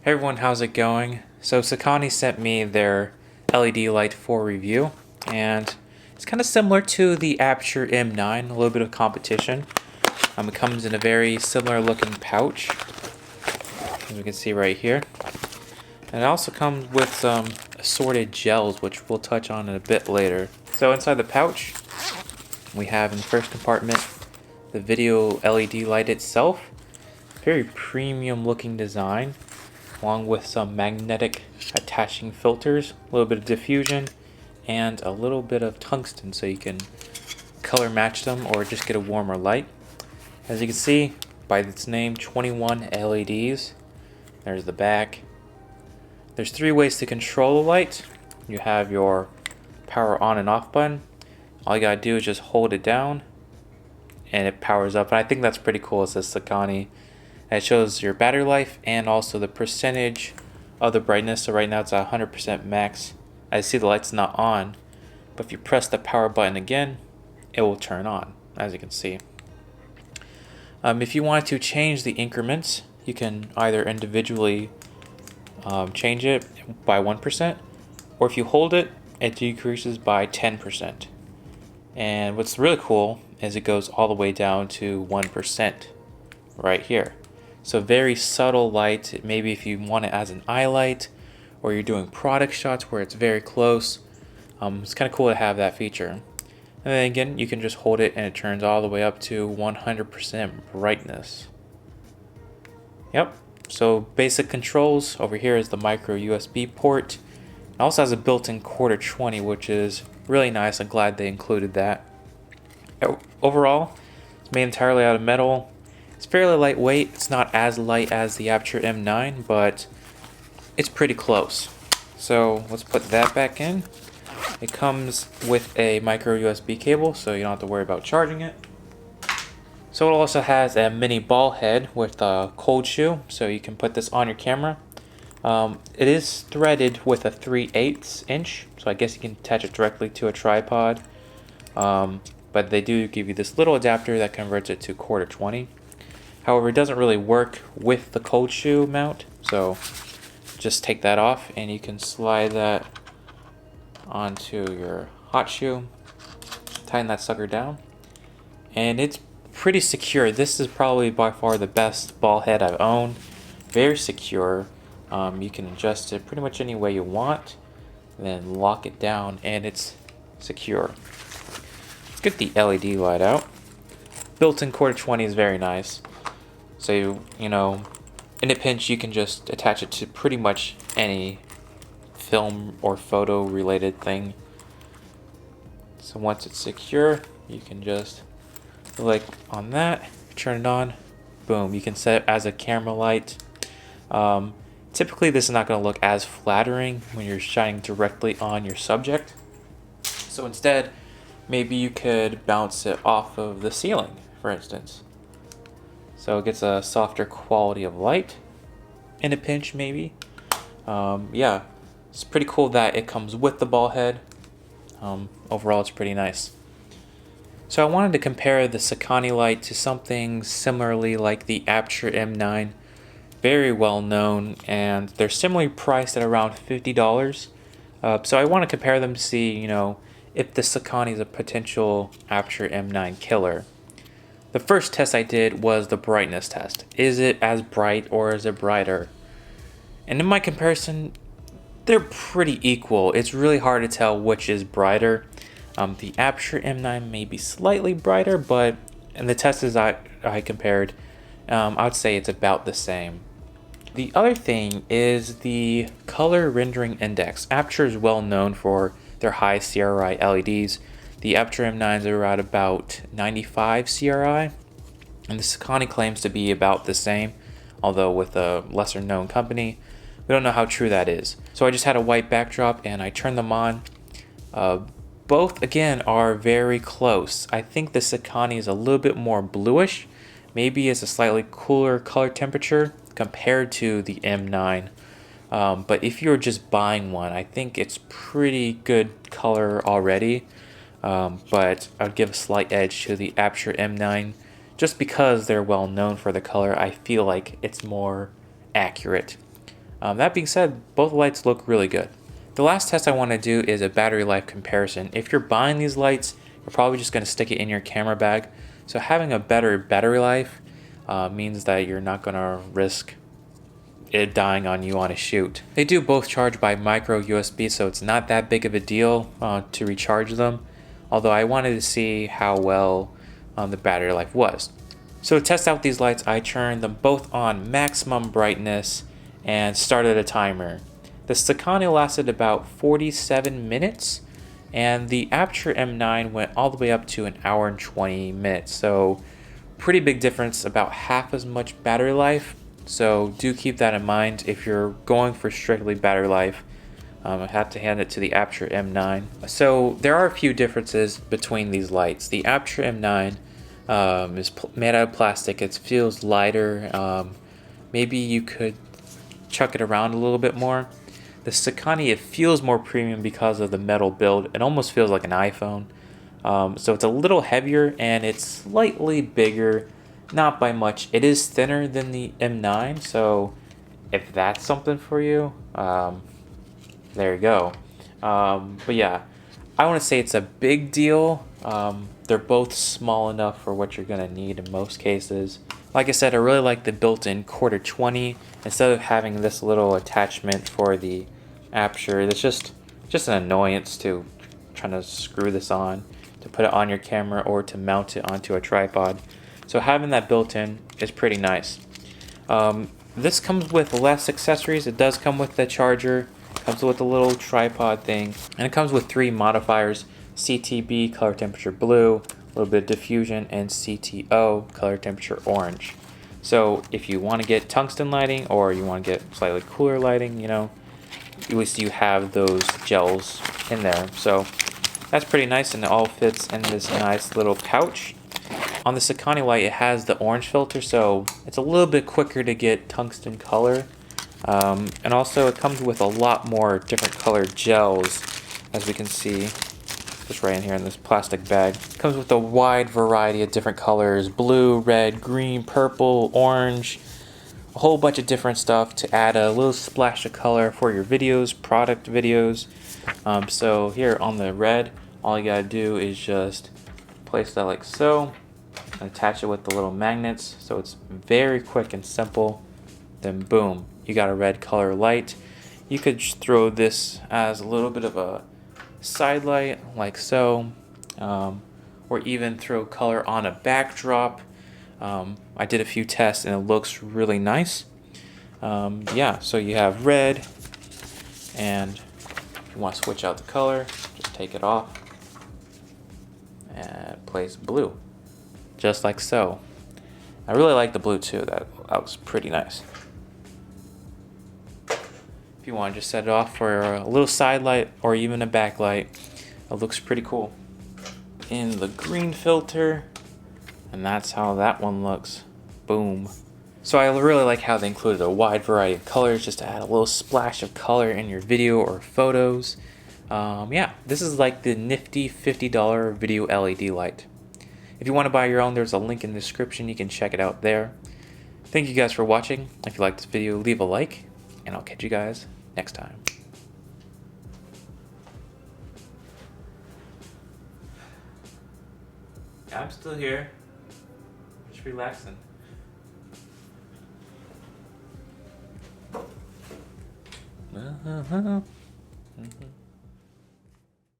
Hey everyone, how's it going? So Sokani sent me their LED light for review, and it's kind of similar to the Aputure M9, a little bit of competition. It comes in a very similar looking pouch, as we can see right here. And it also comes with some assorted gels, which we'll touch on in a bit later. So inside the pouch, we have in the first compartment the video LED light itself. Very premium looking design, along with some magnetic attaching filters, a little bit of diffusion, and a little bit of tungsten so you can color match them or just get a warmer light. As you can see by its name, 21 LEDs. There's the back. There's 3 ways to control the light. You have your power on and off button. All you gotta do is just hold it down and it powers up. And I think that's pretty cool. It says Sokani. And it shows your battery life and also the percentage of the brightness. So right now it's at 100% max. I see the light's not on, but if you press the power button again, it will turn on, as you can see. If you want to change the increments, you can either individually change it by 1%, or if you hold it, it decreases by 10%. And what's really cool is it goes all the way down to 1% right here. So very subtle light. Maybe if you want it as an eye light, or you're doing product shots where it's very close, it's kind of cool to have that feature. And then again, you can just hold it and it turns all the way up to 100% brightness. Yep, so basic controls. Over here is the micro USB port. It also has a built-in quarter 20, which is really nice. I'm glad they included that. Overall, it's made entirely out of metal. It's fairly lightweight. It's not as light as the Aputure M9, but it's pretty close. So let's put that back in. It comes with a micro USB cable, so you don't have to worry about charging it. So it also has a mini ball head with a cold shoe, so you can put this on your camera. It is threaded with a 3/8 inch, so I guess you can attach it directly to a tripod. But they do give you this little adapter that converts it to quarter 20. However, it doesn't really work with the cold shoe mount, so just take that off and you can slide that onto your hot shoe, tighten that sucker down, and it's pretty secure. This is probably by far the best ball head I've owned. Very secure. You can adjust it pretty much any way you want, then lock it down and it's secure. Let's get the LED light out. Built-in quarter 20 is very nice. So, you know, in a pinch, you can just attach it to pretty much any film or photo related thing. So once it's secure, you can just click on that, turn it on, boom. You can set it as a camera light. Typically, this is not going to look as flattering when you're shining directly on your subject. So instead, maybe you could bounce it off of the ceiling, for instance. So it gets a softer quality of light in a pinch, maybe. Yeah, it's pretty cool that it comes with the ball head. Overall, it's pretty nice. So I wanted to compare the Sokani light to something similarly like the Aputure M9. Very well known, and they're similarly priced at around $50. So I want to compare them to see, you know, if the Sokani is a potential Aputure M9 killer. The first test I did was the brightness test. Is it as bright or is it brighter? And in my comparison, they're pretty equal. It's really hard to tell which is brighter. The Aputure M9 may be slightly brighter, but in the tests I compared, I would say it's about the same. The other thing is the color rendering index. Aputure is well known for their high CRI LEDs. The Aputure M9s are at about 95 CRI, and the Sokani claims to be about the same, although with a lesser known company. We don't know how true that is. So I just had a white backdrop and I turned them on. Both, again, are very close. I think the Sokani is a little bit more bluish. Maybe it's a slightly cooler color temperature compared to the M9. But if you're just buying one, I think it's pretty good color already. But I'd give a slight edge to the Aputure M9 just because they're well known for the color. I feel like it's more accurate. That being said, both lights look really good. The last test I want to do is a battery life comparison. If you're buying these lights, you're probably just going to stick it in your camera bag. So having a better battery life means that you're not going to risk it dying on you on a shoot. They do both charge by micro USB, so it's not that big of a deal to recharge them. Although I wanted to see how well the battery life was. So to test out these lights, I turned them both on maximum brightness and started a timer. The Sokani lasted about 47 minutes, and the Aputure M9 went all the way up to an hour and 20 minutes. So pretty big difference, about half as much battery life. So do keep that in mind if you're going for strictly battery life. I have to hand it to the Aputure M9. So there are a few differences between these lights. The Aputure M9 is made out of plastic. It feels lighter. Maybe you could chuck it around a little bit more. The Sokani, it feels more premium because of the metal build. It almost feels like an iPhone. So it's a little heavier and it's slightly bigger, not by much. It is thinner than the M9, so if that's something for you, there you go. But yeah, I want to say it's a big deal. They're both small enough for what you're going to need in most cases. Like I said, I really like the built-in quarter 20 instead of having this little attachment for the Aputure. It's just an annoyance to trying to screw this on, to put it on your camera or to mount it onto a tripod. So having that built-in is pretty nice. This comes with less accessories. It does come with the charger, comes with a little tripod thing, and it comes with 3 modifiers: CTB, color temperature blue, a little bit of diffusion, and CTO, color temperature orange. So if you want to get tungsten lighting or you want to get slightly cooler lighting, you know, at least you have those gels in there. So that's pretty nice, and it all fits in this nice little pouch. On the Sokani light, it has the orange filter, so it's a little bit quicker to get tungsten color. And also it comes with a lot more different colored gels, as we can see just right in here in this plastic bag. It comes with a wide variety of different colors: blue, red, green, purple, orange, a whole bunch of different stuff to add a little splash of color for your videos, product videos. So here on the red, all you gotta do is just place that like so, and attach it with the little magnets, so it's very quick and simple. Then boom, you got a red color light. You could just throw this as a little bit of a side light like so, or even throw color on a backdrop. I did a few tests and it looks really nice. Yeah, so you have red, and if you want to switch out the color, just take it off and place blue, just like so. I really like the blue too. That was pretty nice. If you want to just set it off for a little side light or even a backlight, it looks pretty cool. In the green filter, and that's how that one looks. Boom. So I really like how they included a wide variety of colors just to add a little splash of color in your video or photos. Yeah, this is like the nifty $50 video LED light. If you want to buy your own, there's a link in the description. You can check it out there. Thank you guys for watching. If you liked this video, leave a like, and I'll catch you guys next time. I'm still here. Just relaxing. Mm-hmm.